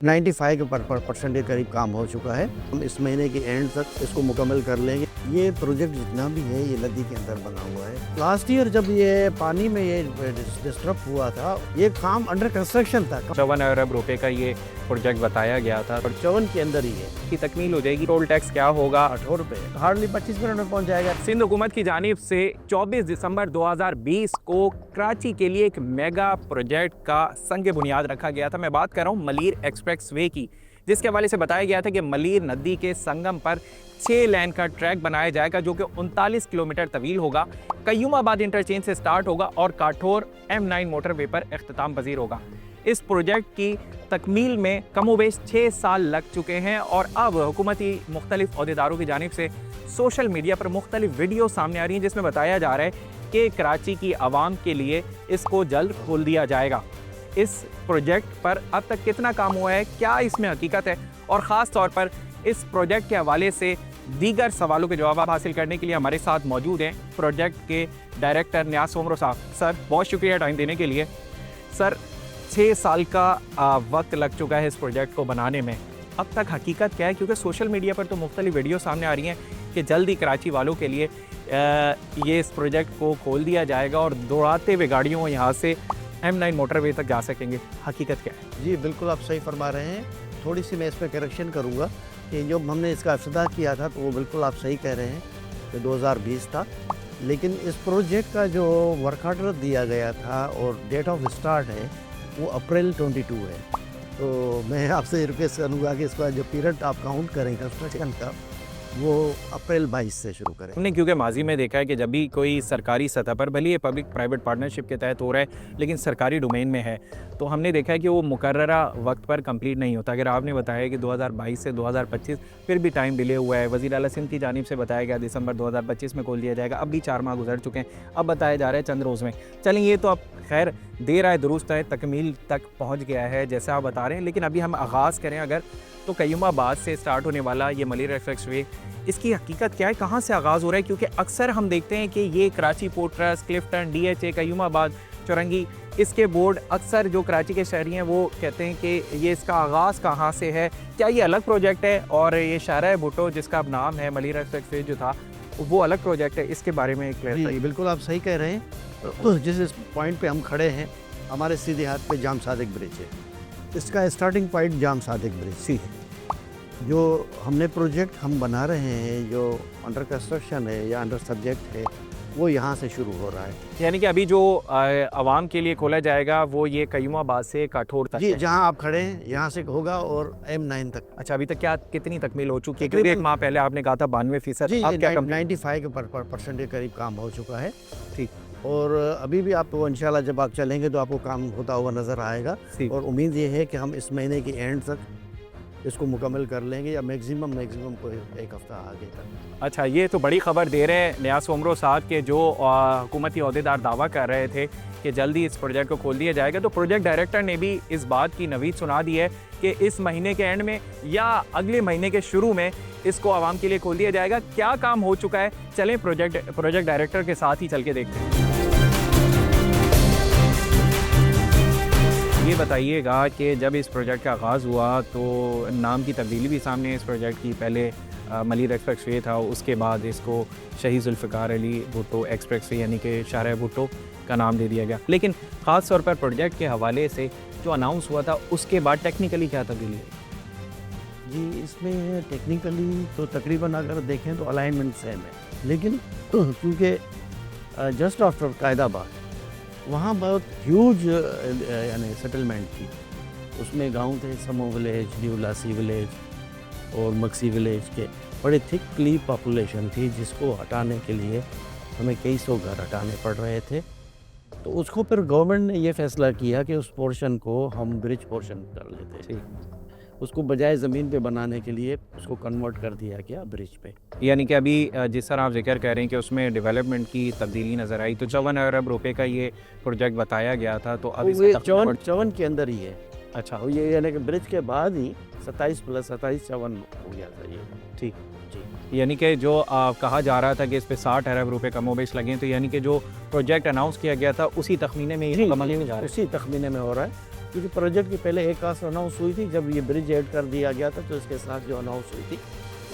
95 के परसेंट के करीब काम हो चुका है। हम इस महीने के एंड तक इसको मुकम्मल कर लेंगे। ये प्रोजेक्ट जितना भी है ये नदी के अंदर बना हुआ है। लास्ट ईयर जब ये पानी में ये डिस्टर्ब हुआ था, ये काम अंडर कंस्ट्रक्शन था। 54 अरब रुपए का ये प्रोजेक्ट बताया गया था। 54 के अंदर ही है की तकमील हो जाएगी। टोल टैक्स क्या होगा? 8 रुपये, हार्डली 25 मिनट में पहुंच जाएगा। सिंध हुकूमत की जानिब से 24 दिसंबर 2020 को कराची के लिए एक मेगा प्रोजेक्ट का संग बुनियाद रखा गया था। मैं बात कर रहा हूँ मलीर एक्सप्रेस वे की, जिसके हवाले से बताया गया था कि मलीर नदी के संगम पर 6 लेन का ट्रैक बनाया जाएगा, जो कि 39 किलोमीटर तवील होगा। कयूमाबाद इंटरचेंज से स्टार्ट होगा और काठोर M9 मोटरवे पर इख्तिताम पजीर होगा। इस प्रोजेक्ट की तकमील में कमोबेश 6 साल लग चुके हैं और अब हुकूमती मुख्तलिफ अहदेदारों की जानिब से सोशल मीडिया पर मुख्तलिफ वीडियो सामने आ रही हैं, जिसमें बताया जा रहा है कि कराची की आवाम के लिए इसको जल्द खोल दिया जाएगा। इस प्रोजेक्ट पर अब तक कितना काम हुआ है, क्या इसमें हकीकत है, और ख़ास तौर पर इस प्रोजेक्ट के हवाले से दीगर सवालों के जवाब हासिल करने के लिए हमारे साथ मौजूद हैं प्रोजेक्ट के डायरेक्टर नियाज़ उमरो साहब। सर, बहुत शुक्रिया टाइम देने के लिए। सर, 6 साल का वक्त लग चुका है इस प्रोजेक्ट को बनाने में। अब तक हकीकत क्या है? क्योंकि सोशल मीडिया पर तो मुख्तलिफ वीडियो सामने आ रही हैं कि जल्द ही कराची वालों के लिए ये इस प्रोजेक्ट को खोल दिया जाएगा और दौड़ाते हुए गाड़ियों यहाँ से M9 मोटरवे तक जा सकेंगे। हकीकत क्या है? जी बिल्कुल, आप सही फरमा रहे हैं। थोड़ी सी मैं इस पर करेक्शन करूँगा कि जो हमने इसका इफ्तिताह किया था तो वो बिल्कुल आप सही कह रहे हैं कि 2020 था, लेकिन इस प्रोजेक्ट का जो वर्क ऑर्डर दिया गया था और डेट ऑफ स्टार्ट है वो अप्रैल 22 है। तो मैं आपसे रिक्वेस्ट करूँगा कि इसका जो पीरियड आप काउंट करें कंस्ट्रक्शन का, वो अप्रैल 22 से शुरू करें। हमने क्योंकि माजी में देखा है कि जब भी कोई सरकारी सतह पर, भले ये पब्लिक प्राइवेट पार्टनरशिप के तहत हो रहा है लेकिन सरकारी डोमेन में है, तो हमने देखा है कि वो मुकर्ररा वक्त पर कंप्लीट नहीं होता। अगर आपने बताया कि 2022 से 2025 फिर भी टाइम डिले हुआ है, वज़ीर आला सिंध की जानिब से बताया गया दिसंबर 2025 में खोल दिया जाएगा, अब भी 4 माह गुजर चुके हैं, अब बताया जा रहा है चंद रोज़ में। चलें, ये तो अब खैर देर आए दुरुस्त है, तकमील तक पहुँच गया है जैसा आप बता रहे हैं। लेकिन अभी हम आगाज़ करें अगर, तो कयूमाबाद से स्टार्ट होने वाला ये मलीर एक्सप्रेस वे, इसकी हकीकत क्या है, कहाँ से आगाज़ हो रहा है? क्योंकि अक्सर हम देखते हैं कि ये Karachi port trust, Clifton, DHA, Qayyumabad, Chaurangi, इसके बोर्ड अक्सर जो कराची के शहरी हैं वो कहते हैं कि ये इसका आगाज़ कहाँ से है, क्या ये अलग प्रोजेक्ट है? और ये शाहराह भुट्टो जिसका अब नाम है मलीर एक्सप्रेस वे जो था, वो अलग प्रोजेक्ट है? इसके बारे में क्लियर जी बिल्कुल, आप सही कह रहे हैं। जिस पॉइंट पे हम खड़े हैं, हमारे सीधे हाथ पे जाम सादिक ब्रिज है। इसका स्टार्टिंग पॉइंट जाम सादिक ब्रिज सी है। जो हमने प्रोजेक्ट हम बना रहे हैं, जो अंडर कंस्ट्रक्शन है या अंडर सब्जेक्ट है, वो यहाँ से शुरू हो रहा है। यानी कि अभी जो आवाम के लिए खोला जाएगा वो ये कयूमाबाद से काठोर तक जी, है। जहाँ आप खड़े हैं यहाँ से होगा और M9 तक। अच्छा, अभी तक क्या कितनी तकमील हो चुकी है? क्योंकि एक माह पहले आपने कहा था 92%, जी, अब क्या 95 के परसेंट के करीब काम हो चुका है। ठीक, और अभी भी आपको इंशाल्लाह जब आप चलेंगे तो आपको काम होता हुआ नज़र आएगा। ठीक। और उम्मीद ये है कि हम इस महीने के एंड तक इसको मुकम्मल कर लेंगे, या मैक्सिमम को एक हफ्ता आगे तक। अच्छा, ये तो बड़ी खबर दे रहे हैं नियाज़ उमरो साहब के, जो हुकूमती अहदेदार दावा कर रहे थे कि जल्दी इस प्रोजेक्ट को खोल दिया जाएगा। तो प्रोजेक्ट डायरेक्टर ने भी इस बात की नवीद सुना दी है कि इस महीने के एंड में या अगले महीने के शुरू में इसको आवाम के लिए खोल दिया जाएगा। क्या काम हो चुका है, चलें प्रोजेक्ट डायरेक्टर के साथ ही चल के देखते हैं। ये बताइएगा कि जब इस प्रोजेक्ट का आगाज़ हुआ तो नाम की तब्दीली भी सामने है इस प्रोजेक्ट की। पहले मलीर एक्सप्रेस वे था, उसके बाद इसको शहीद जुल्फ़िकार अली भुट्टो एक्सप्रेस वे यानी कि शाहराह भुट्टो का नाम दे दिया गया। लेकिन ख़ास तौर पर प्रोजेक्ट के हवाले से जो अनाउंस हुआ था उसके बाद टेक्निकली क्या तब्दीली है? जी, इसमें टेक्निकली तो तकरीबन अगर देखें तो अलाइनमेंट सेम है, लेकिन क्योंकि जस्ट आफ्टर कायदाबाद वहाँ बहुत ह्यूज यानी सेटलमेंट थी। उसमें गांव थे, समो विलेज, न्यू लासी विलेज और मक्सी विलेज के बड़े थिकली पॉपुलेशन थी, जिसको हटाने के लिए हमें कई सौ घर हटाने पड़ रहे थे। तो उसको फिर गवर्नमेंट ने ये फैसला किया कि उस पोर्शन को हम ब्रिज पोर्शन कर लेते हैं। उसको बजाय ज़मीन पे बनाने के लिए उसको कन्वर्ट कर दिया गया ब्रिज पे। यानी कि अभी जिस तरह आप जिक्र कर रहे हैं कि उसमें डेवलपमेंट की तब्दीली नज़र आई, तो 54 अरब रुपए का ये प्रोजेक्ट बताया गया था, तो अब ये 54 के अंदर ही है। अच्छा, और ये यानी कि ब्रिज के बाद ही 27 + 27 54 हो गया था ये। ठीक जी, यानी कि जो कहा जा रहा था कि इस पे 60 अरब रुपए कमोबेश लगे, तो यानी कि जो प्रोजेक्ट अनाउंस किया गया था उसी तखमीने में ये मुकम्मल नहीं जा रहा है। उसी तखमीने में हो रहा है। क्योंकि प्रोजेक्ट की पहले एक कास्ट अनाउंस हुई थी, जब ये ब्रिज ऐड कर दिया गया था तो इसके साथ जो अनाउंस हुई थी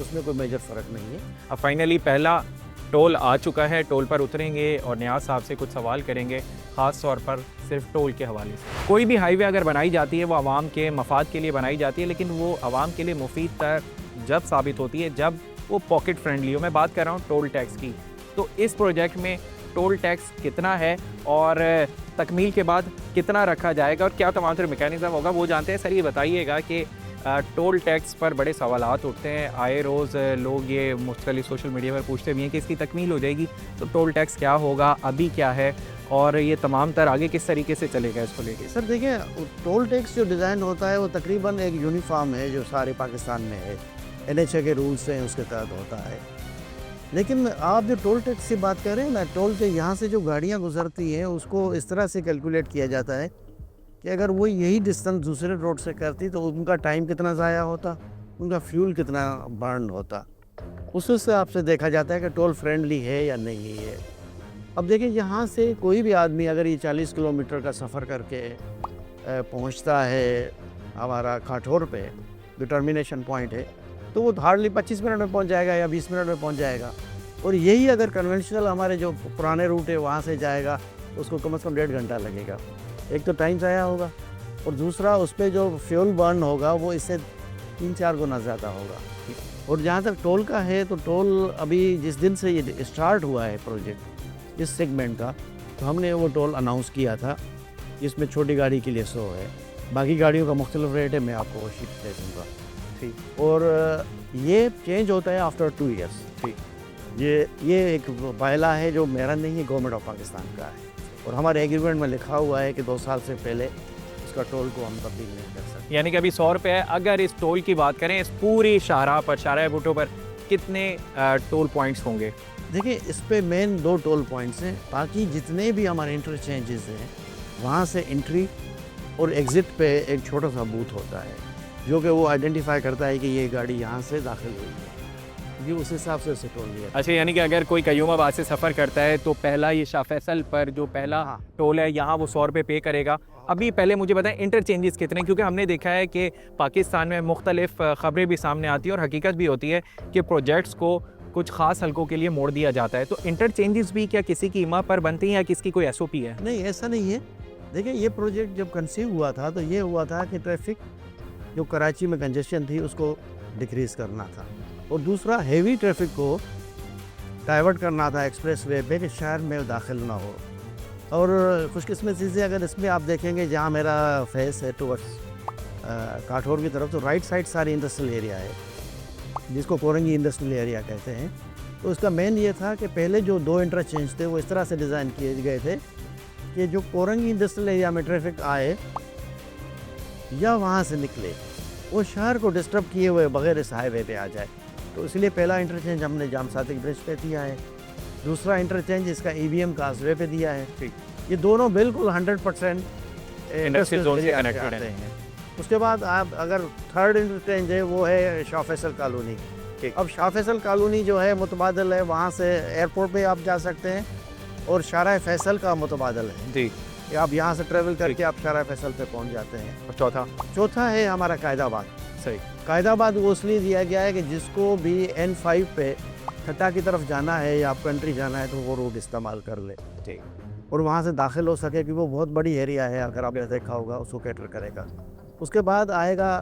उसमें कोई मेजर फ़र्क नहीं है। अब फाइनली पहला टोल आ चुका है, टोल पर उतरेंगे और नियाज़ साहब से कुछ सवाल करेंगे, ख़ास तौर पर सिर्फ टोल के हवाले से। कोई भी हाईवे अगर बनाई जाती है वो आवाम के मफाद के लिए बनाई जाती है, लेकिन वो आवाम के लिए मुफीद तर जब साबित होती है जब वो पॉकेट फ्रेंडली हो। मैं बात कर रहा हूँ टोल टैक्स की। तो इस प्रोजेक्ट में टोल टैक्स कितना है और तकमील के बाद कितना रखा जाएगा और क्या तमाम मैकेनिज़्म होगा, वो जानते हैं। सर ये बताइएगा कि टोल टैक्स पर बड़े सवालात उठते हैं, आए रोज़ लोग ये मुख्तलिफ सोशल मीडिया पर पूछते भी हैं कि इसकी तकमील हो जाएगी तो टोल टैक्स क्या होगा, अभी क्या है और ये तमाम तर आगे किस तरीके से चलेगा इसको लेके। सर देखिए, टोल टैक्स जो डिज़ाइन होता है वो तकरीबन एक यूनिफॉर्म है जो सारे पाकिस्तान में है, NHA के रूल्स हैं उसके तहत होता है। लेकिन आप जो टोल टैक्स की बात कर रहे हैं ना, टोल के यहाँ से जो गाड़ियाँ गुजरती हैं उसको इस तरह से कैलकुलेट किया जाता है कि अगर वो यही डिस्टेंस दूसरे रोड से करती तो उनका टाइम कितना ज़ाया होता, उनका फ्यूल कितना बर्न होता, उस हिसाब से देखा जाता है कि टोल फ्रेंडली है या नहीं है। अब देखिए, यहाँ से कोई भी आदमी अगर ये 40 किलोमीटर का सफ़र करके पहुँचता है हमारा काठौर पे, जो टर्मिनेशन पॉइंट है, तो वो हार्डली 25 मिनट में पहुँच जाएगा या 20 मिनट में पहुँच जाएगा। और यही अगर कन्वेंशनल हमारे जो पुराने रूट है वहाँ से जाएगा उसको कम से कम 1.5 घंटा लगेगा। एक तो टाइम ज़ाया होगा और दूसरा उस पर जो फ्यूल बर्न होगा वो इससे 3-4 गुना ज़्यादा होगा। और जहाँ तक टोल का है तो टोल अभी जिस दिन से ये स्टार्ट हुआ है प्रोजेक्ट इस सेगमेंट का, तो हमने वो टोल अनाउंस किया था जिसमें छोटी गाड़ी के लिए 100 है, बाकी गाड़ियों का मुख्तलिफ रेट है, मैं आपको वो शीट दे दूँगा। ठीक, और ये चेंज होता है आफ्टर 2 ईयर्स। ठीक, ये एक बायला है जो मेरा नहीं है, गवर्नमेंट ऑफ पाकिस्तान का है और हमारे एग्रीमेंट में लिखा हुआ है कि 2 साल से पहले इसका टोल को हम तब्दील नहीं कर सकते। यानी कि अभी 100 रुपये है। अगर इस टोल की बात करें, इस पूरी शाहराह पर, शाहराह भुट्टो पर कितने टोल पॉइंट्स होंगे? देखिए, इस पे मेन 2 टोल पॉइंट्स हैं, बाकी जितने भी हमारे इंटरचेंजेस हैं वहाँ से एंट्री और एग्ज़िट पे एक छोटा सा बूथ होता है जो कि वो आइडेंटिफाई करता है कि ये गाड़ी यहाँ से दाखिल हुई है, ये उस हिसाब से उसे टोल दिया। अच्छा, यानी कि अगर कोई कयूमाबाद से सफ़र करता है तो पहला ये शाह फैसल पर जो पहला टोल है यहाँ वो 100 रुपये पे करेगा। अभी पहले मुझे बताएं इंटरचेंजेस कितने, क्योंकि हमने देखा है कि पाकिस्तान में मुख्तलिफ ख़बरें भी सामने आती हैं और हकीकत भी होती है कि प्रोजेक्ट्स को कुछ ख़ास हलकों के लिए मोड़ दिया जाता है। तो इंटरचेंजेस भी क्या किसी की इमा पर बनती हैं या किसकी कोई SOP है? नहीं, ऐसा नहीं है। देखिए, ये प्रोजेक्ट जब कंसीव हुआ था तो ये हुआ था कि ट्रैफिक जो कराची में कंजेशन थी उसको डिक्रीज़ करना था और दूसरा हैवी ट्रैफिक को डाइवर्ट करना था एक्सप्रेस वे पे कि शहर में दाखिल ना हो। और खुशकिस्मती से अगर इसमें आप देखेंगे जहाँ मेरा फेस है टुवर्ड्स काठौर की तरफ, तो राइट साइड सारी इंडस्ट्रियल एरिया है जिसको कोरंगी इंडस्ट्रियल एरिया कहते हैं। तो इसका मेन ये था कि पहले जो 2 इंटरचेंज थे वो इस तरह से डिज़ाइन किए गए थे कि जो कोरंगी इंडस्ट्रियल एरिया में ट्रैफिक आए या वहाँ से निकले वो शहर को डिस्टर्ब किए हुए बगैर इस हाईवे पे आ जाए। तो इसलिए पहला इंटरचेंज हमने जाम सादिक ब्रिज पे दिया है, दूसरा इंटरचेंज इसका EVM कासवे पे दिया है। ठीक, ये दोनों बिल्कुल 100% इंडस्ट्रियल जोन से कनेक्टेड हैं। उसके बाद आप अगर थर्ड इंटरचेंज है वो है शाह फैसल कॉलोनी। अब शाह फैसल कॉलोनी जो है मुतबादल है, वहाँ से एयरपोर्ट पे आप जा सकते हैं और शाहराह फैसल का मुतबादल है जी, कि आप यहाँ से ट्रेवल करके आप शाहराह फैसल पे पहुँच जाते हैं। और चौथा है हमारा कायदाबाद। सही, कायदाबाद वो इसलिए दिया गया है कि जिसको भी N5 पे ठट्टा की तरफ जाना है या आप कंट्री जाना है तो वो रोड इस्तेमाल कर ले ठीक, और वहाँ से दाखिल हो सके, कि वो बहुत बड़ी एरिया है, अगर आपने देखा होगा उसको कैटर करेगा। उसके बाद आएगा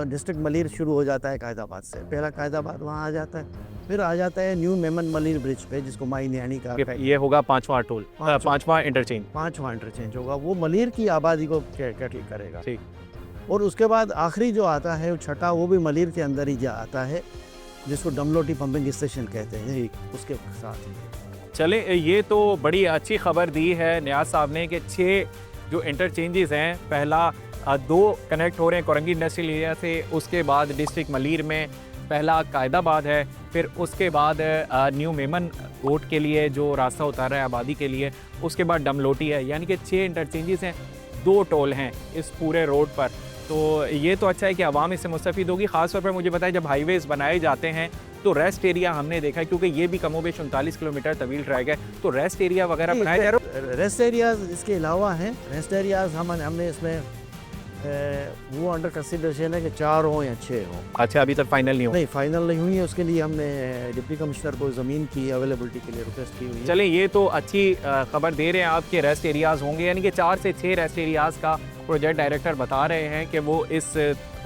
डिस्ट्रिक्ट मलीर शुरू हो जाता है कायदाबाद से, पहला कायदाबाद वहाँ आ जाता है, फिर आ जाता है न्यू मेमन मलीर ब्रिज पे जिसको माई न्यानी का ये होगा 5वां टोल, 5वां इंटरचेंज। 5वां इंटरचेंज होगा, वो मलीर की आबादी को कैटर करेगा। ठीक, और उसके बाद आखिरी जो आता है वो छठा, वो भी मलीर के अंदर ही आता है जिसको डमलोटी पंपिंग स्टेशन कहते हैं, उसके साथ। चले, ये तो बड़ी अच्छी खबर दी है नियाज़ साहब ने कि 6 जो इंटरचेंजेस हैं, पहला 2 कनेक्ट हो रहे हैं कोरंगी इंडस्ट्रियल एरिया से, उसके बाद डिस्ट्रिक्ट मलीर में पहला कायदाबाद है, फिर उसके बाद न्यू मेमन रोड के लिए जो रास्ता उतार रहा है आबादी के लिए, उसके बाद डमलोटी है। यानी कि 6 इंटरचेंजेस हैं, 2 टोल हैं इस पूरे रोड पर। तो ये तो अच्छा है कि आवाम इससे मुस्तफ़ीद होगी। ख़ासतौर पर मुझे बताएं, जब हाईवेज़ बनाए जाते हैं तो रेस्ट एरिया हमने देखा है, क्योंकि ये भी कमोबेश 39 किलोमीटर तवील ट्रैक है, तो रेस्ट एरिया वगैरह बनाए जा रहे हो? रेस्ट एरियाज इसके अलावा हैं। रेस्ट एरियाज हमने इसमें वो अंडर कंसिडरेशन है कि 4 हों या 6 हों। अच्छा, अभी तक फाइनल नहीं हो? नहीं, फाइनल नहीं हुई है। उसके लिए हमने डिप्टी कमिश्नर को ज़मीन की अवेलेबिलिटी के लिए रिक्वेस्ट की हुई है। चलें, ये तो अच्छी खबर दे रहे हैं आपके रेस्ट एरियाज़ होंगे, यानी कि 4 से 6 रेस्ट एरियाज़ का प्रोजेक्ट डायरेक्टर बता रहे हैं कि वो इस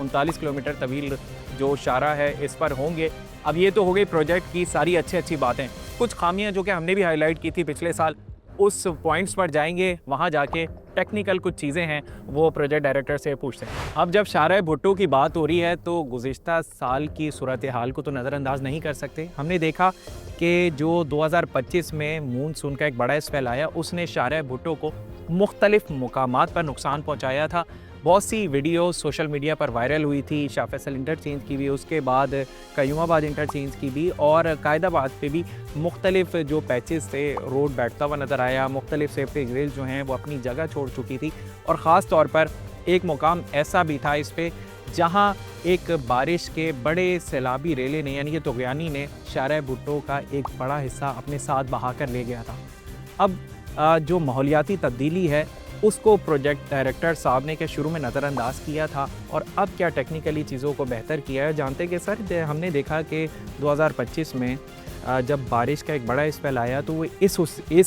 39 किलोमीटर तवील जो शारा है इस पर होंगे। अब ये तो हो गई प्रोजेक्ट की सारी अच्छी बातें। कुछ खामियां जो कि हमने भी हाईलाइट की थी पिछले साल, उस पॉइंट्स पर जाएंगे, वहाँ जाके टेक्निकल कुछ चीज़ें हैं वो प्रोजेक्ट डायरेक्टर से पूछते हैं। अब जब शारा भुट्टो की बात हो रही है तो गुज़िश्ता साल की सूरत हाल को तो नज़रअंदाज नहीं कर सकते। हमने देखा कि जो 2025 में मानसून का एक बड़ा स्पेल आया, उसने शारा भुट्टो को मुख्तलिफ मुकामात पर नुकसान पहुँचाया था। बहुत सी वीडियो सोशल मीडिया पर वायरल हुई थी, शाह फैसल इंटरचेंज की भी, उसके बाद कयूमाबाद इंटरचेंज की भी, और कायदाबाद पे भी मुख्तलिफ जो पैचेस थे रोड बैठता हुआ नज़र आया। मुख्तलिफ सेफ्टी ग्रिल्स जो हैं वो अपनी जगह छोड़ चुकी थी, और ख़ास तौर पर एक मुकाम ऐसा भी था इस पे जहाँ एक बारिश के बड़े सैलाबी रेले ने, यानी कि तुग़यानी ने, शारा भुट्टो का एक बड़ा हिस्सा अपने साथ बहा कर ले गया था। अब जो माहौलियाती तब्दीली है उसको प्रोजेक्ट डायरेक्टर साहब ने के शुरू में नज़रअंदाज किया था, और अब क्या टेक्निकली चीज़ों को बेहतर किया है जानते कि सर, हमने देखा कि 2025 में जब बारिश का एक बड़ा स्पेल आया तो वो इस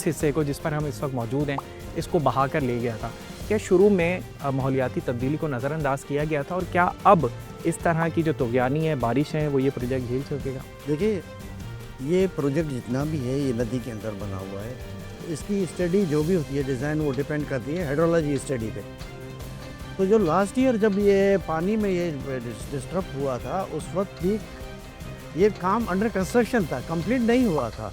हिस्से को जिस पर हम इस वक्त मौजूद हैं इसको बहा कर ले गया था। क्या शुरू में माहौलियाती तब्दीली को नज़रअंदाज किया गया था, और क्या अब इस तरह की जो तुग़यानी है, बारिश है, वो ये प्रोजेक्ट झेल सकेगा? देखिए, ये प्रोजेक्ट जितना भी है ये नदी के अंदर बना हुआ है। इसकी स्टडी जो भी होती है, डिज़ाइन, वो डिपेंड करती है हाइड्रोलॉजी स्टडी पे। तो जो लास्ट ईयर जब ये पानी में ये डिस्टर्ब हुआ था, उस वक्त भी ये काम अंडर कंस्ट्रक्शन था, कंप्लीट नहीं हुआ था।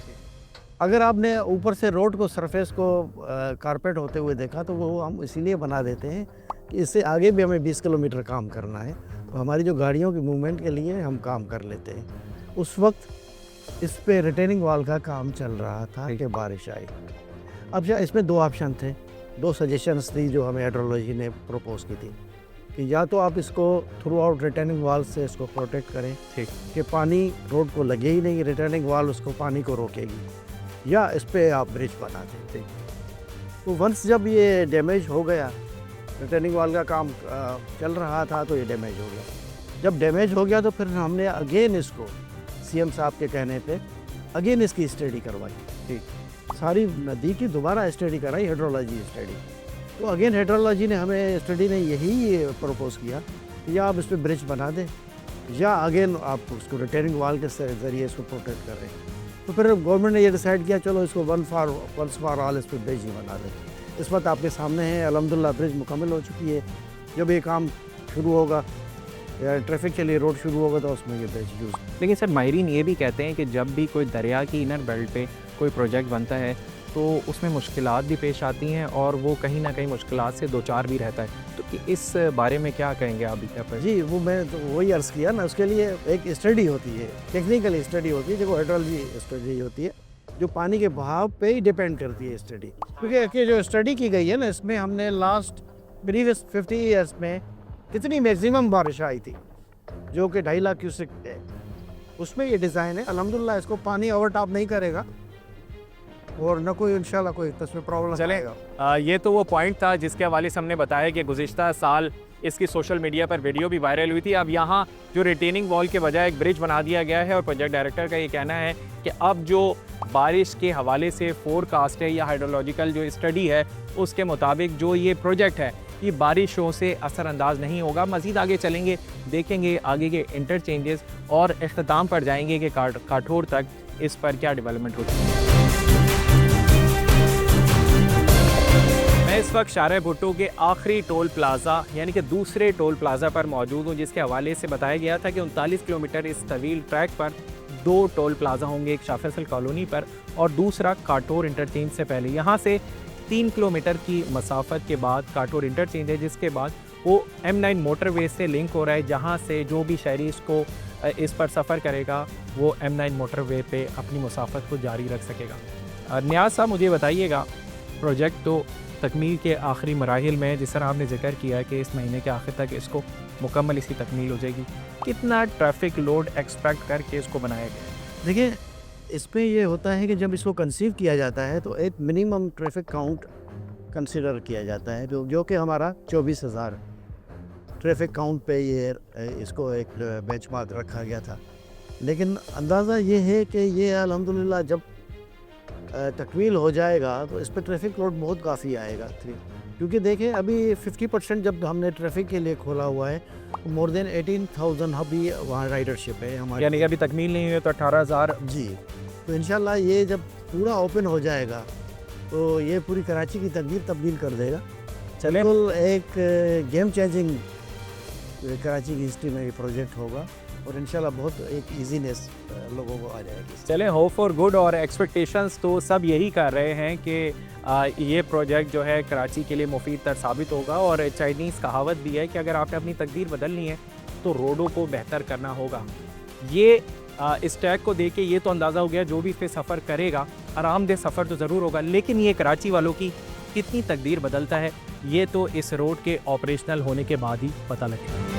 अगर आपने ऊपर से रोड को, सरफेस को कारपेट होते हुए देखा तो वो हम इसीलिए बना देते हैं कि इससे आगे भी हमें 20 किलोमीटर काम करना है, तो हमारी जो गाड़ियों की मूवमेंट के लिए हम काम कर लेते हैं। उस वक्त इस पे रिटेनिंग वॉल का काम चल रहा था कि बारिश आई। अब इसमें 2 ऑप्शन थे, 2 सजेशंस थी जो हमें हाइड्रोलॉजी ने प्रपोज की थी कि या तो आप इसको थ्रू आउट रिटेनिंग वॉल से इसको प्रोटेक्ट करें, ठीक, कि पानी रोड को लगे ही नहीं, रिटेनिंग वॉल उसको पानी को रोकेगी, या इस पे आप ब्रिज बना दें। ठीक, तो वंस जब ये डैमेज हो गया, रिटेनिंग वॉल का काम चल रहा था तो ये डैमेज हो गया। जब डैमेज हो गया तो फिर हमने अगेन इसको सीएम साहब के कहने पे अगेन इसकी स्टडी करवाई। ठीक, सारी नदी की दोबारा स्टडी कराई, हाइड्रोलॉजी स्टडी। तो अगेन हाइड्रोलॉजी ने हमें स्टडी ने यही प्रपोज किया कि या आप इस पर ब्रिज बना दें, या अगेन आप उसको रिटेनिंग वॉल के ज़रिए इसको प्रोटेक्ट कर रहे हैं। तो फिर गवर्नमेंट ने ये डिसाइड किया, चलो इसको वंस फॉर ऑल इस पर ब्रिज ही बना दें। इस वक्त आपके सामने है, अल्हम्दुलिल्लाह ब्रिज मुकम्मल हो चुकी है। जब ये काम शुरू होगा या ट्रैफिक के लिए रोड शुरू होगा तो उसमें ये ब्रिज यूज़। लेकिन सर, माहिरीन ये भी कहते हैं कि जब भी कोई दरिया की इनर बेल्ट पे कोई प्रोजेक्ट बनता है तो उसमें मुश्किलात भी पेश आती हैं, और वो कहीं ना कहीं मुश्किलात से 2-4 भी रहता है। तो इस बारे में क्या कहेंगे आप? जी, वो मैं तो वही अर्ज़ किया ना, उसके लिए एक स्टडी होती है, टेक्निकल स्टडी होती है, जो हाइड्रोलॉजी स्टडी होती है, जो पानी के बहाव पे ही डिपेंड करती है स्टडी। क्योंकि जो स्टडी की गई है ना, इसमें हमने लास्ट प्रीवियस 50 ईयर्स में कितनी मैक्सिमम बारिश आई थी, जो कि 2.5 लाख क्यूसेक है, उसमें ये डिज़ाइन है। अल्हम्दुलिल्लाह इसको पानी ओवरटॉप नहीं करेगा, और न कोई इंशाल्लाह कोई इसमें प्रॉब्लम चलेगा। ये तो वो पॉइंट था जिसके हवाले से हमने बताया कि गुज़िश्ता साल इसकी सोशल मीडिया पर वीडियो भी वायरल हुई थी। अब यहाँ जो रिटेनिंग वॉल के बजाय एक ब्रिज बना दिया गया है, और प्रोजेक्ट डायरेक्टर का ये कहना है कि अब जो बारिश के हवाले से फोरकास्ट है या हाइड्रोलॉजिकल जो स्टडी है उसके मुताबिक जो ये प्रोजेक्ट है ये बारिशों से असरअंदाज नहीं होगा। मज़ीद आगे चलेंगे, देखेंगे आगे के इंटरचेंजेस, और इख्तिताम पर जाएंगे कि काठोर तक इस पर क्या डेवलपमेंट होती है। मैं इस वक्त शारा भुट्टो के आखिरी टोल प्लाज़ा यानी कि दूसरे टोल प्लाज़ा पर मौजूद हूँ, जिसके हवाले से बताया गया था कि 39 किलोमीटर इस तवील ट्रैक पर 2 टोल प्लाज़ा होंगे, एक शाह फैसल कॉलोनी पर और दूसरा काठोर इंटरचेंज से पहले। यहाँ से 3 किलोमीटर की मसाफत के बाद काठोर इंटरचेंज है, जिसके बाद वो M9 मोटरवे से लिंक हो रहा है, जहाँ से जो भी शहरी इसको इस पर सफ़र करेगा वो M9 मोटरवे पे अपनी मुसाफत को जारी रख सकेगा। नियाज़ साहब, मुझे बताइएगा, प्रोजेक्ट तो तकमील के आखिरी मराहिल में, जिस तरह आपने जिक्र किया है कि इस महीने के आखिर तक इसको मुकम्मल इसकी तकमील हो जाएगी, कितना ट्रैफिक लोड एक्सपेक्ट करके इसको बनाया गया है? देखिए, इसमें ये होता है कि जब इसको कंसीव किया जाता है तो एक मिनिमम ट्रैफिक काउंट कंसिडर किया जाता है, जो कि हमारा 24,000 ट्रैफिक काउंट पे ये इसको एक बेंचमार्क रखा गया था। लेकिन अंदाज़ा ये है कि ये अल्हम्दुलिल्लाह जब तकमील हो जाएगा तो इस पे ट्रैफिक लोड बहुत काफ़ी आएगा। क्योंकि देखें, अभी 50% जब हमने ट्रैफिक के लिए खोला हुआ है, मोर देन 18,000 अभी वहाँ राइडरशिप है हमारी। यानी कि अभी तकमील नहीं हुई तो 18,000। जी, तो इंशाल्लाह ये जब पूरा ओपन हो जाएगा तो ये पूरी कराची की तकदीर तब्दील कर देगा। चलें। बिल्कुल एक गेम चेंजिंग कराची की हिस्ट्री में ये प्रोजेक्ट होगा और इंशाल्लाह बहुत एक इजीनेस लोगों को आ जाएगी। चलें, होप फॉर गुड। और एक्सपेक्टेशंस तो सब यही कर रहे हैं कि ये प्रोजेक्ट जो है कराची के लिए मुफीद तर साबित होगा। और चाइनीज़ कहावत भी है कि अगर आपने अपनी तकदीर बदलनी है तो रोडों को बेहतर करना होगा। ये इस टैग को देख के ये तो अंदाज़ा हो गया, जो भी इस पे सफ़र करेगा आरामदेह सफ़र तो ज़रूर होगा, लेकिन ये कराची वालों की कितनी तकदीर बदलता है ये तो इस रोड के ऑपरेशनल होने के बाद ही पता लगेगा।